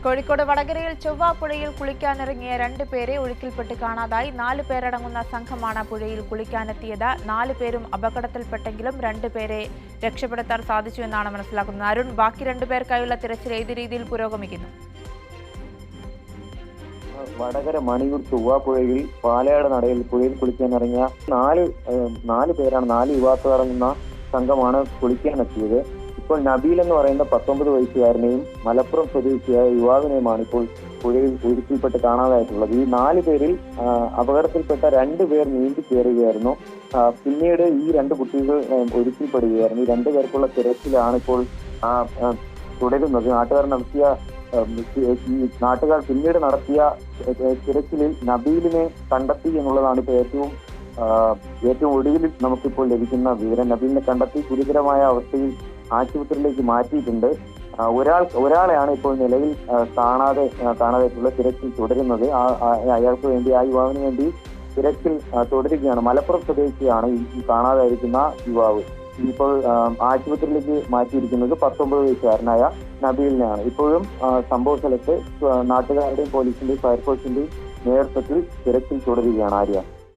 കോഴിക്കോട് വടകരയിൽ ചൊവ്വാപ്പുഴയിൽ കുളിക്കാനിറങ്ങിയ 2 പേരെ ഒഴുക്കിൽപ്പെട്ട് കാണാതായി. 4 പേരടങ്ങുന്ന സംഘമാണ് പുഴയിൽ കുളിക്കാനെത്തിയത്. 4 പേരും അപകടത്തിൽപ്പെട്ടെങ്കിലും 2 പേരെ രക്ഷപ്പെടുത്താൻ സാധിച്ചുവെന്നാണ് മനസ്സിലാക്കുന്നത്. അരുൺ, ബാക്കി 2 പേർക്കായുള്ള തിരച്ചിൽ ഏത് രീതിയിൽ പുരോഗമിക്കുന്നു? വടകര മണിയൂർ ചൊവ്വാപ്പുഴയിൽ പാലയാട് നടയിൽ പുഴയിൽ കുളിക്കാനിറങ്ങിയ 4 പേരാണ്. 4 യുവാക്കൾ അടങ്ങുന്ന സംഘമാണ് കുളിക്കാനെത്തിയത്. ഇപ്പോൾ നബീൽ എന്ന് പറയുന്ന 19 വയസ്സുകാരനെയും മലപ്പുറം സ്വദേശിയായ യുവാവിനെയുമാണ് ഇപ്പോൾ പുഴയിൽ ഒഴുക്കിൽപ്പെട്ട് കാണാതായിട്ടുള്ളത്. ഈ 4 പേരിൽ അപകടത്തിൽപ്പെട്ട 2 പേർ നീന്തി കയറുകയായിരുന്നു. പിന്നീട് ഈ 2 കുട്ടികൾ ഒഴുക്കിൽപ്പെടുകയായിരുന്നു. ഈ 2 പേർക്കുള്ള തിരച്ചിലാണ് ഇപ്പോൾ തുടരുന്നത്. നാട്ടുകാർ പിന്നീട് നടത്തിയ തിരച്ചിലിൽ നബീലിനെ കണ്ടെത്തി എന്നുള്ളതാണ് ഇപ്പോൾ ഏറ്റവും ഒടുവിൽ നമുക്കിപ്പോൾ ലഭിക്കുന്ന വിവരം. നബീലിനെ കണ്ടെത്തി ഗുരുതരമായ അവസ്ഥയിൽ ആശുപത്രിയിലേക്ക് മാറ്റിയിട്ടുണ്ട്. ഒരാളെയാണ് ഇപ്പോൾ നിലവിൽ കാണാതായിട്ടുള്ള തിരച്ചിൽ തുടരുന്നത്. അയാൾക്ക് വേണ്ടി, ആ യുവാവിന് വേണ്ടി തിരച്ചിൽ തുടരുകയാണ്. മലപ്പുറം സ്വദേശിയാണ് ഈ കാണാതായിരിക്കുന്ന യുവാവ്. ഇപ്പോൾ ആശുപത്രിയിലേക്ക് മാറ്റിയിരിക്കുന്നത് 19 വയസ്സുകാരനായ നബീലിനെയാണ്. ഇപ്പോഴും സംഭവ സ്ഥലത്ത് നാട്ടുകാരുടെയും പോലീസിന്റെയും ഫയർഫോഴ്സിന്റെയും നേതൃത്വത്തിൽ തിരച്ചിൽ തുടരുകയാണ്. ആര്യ.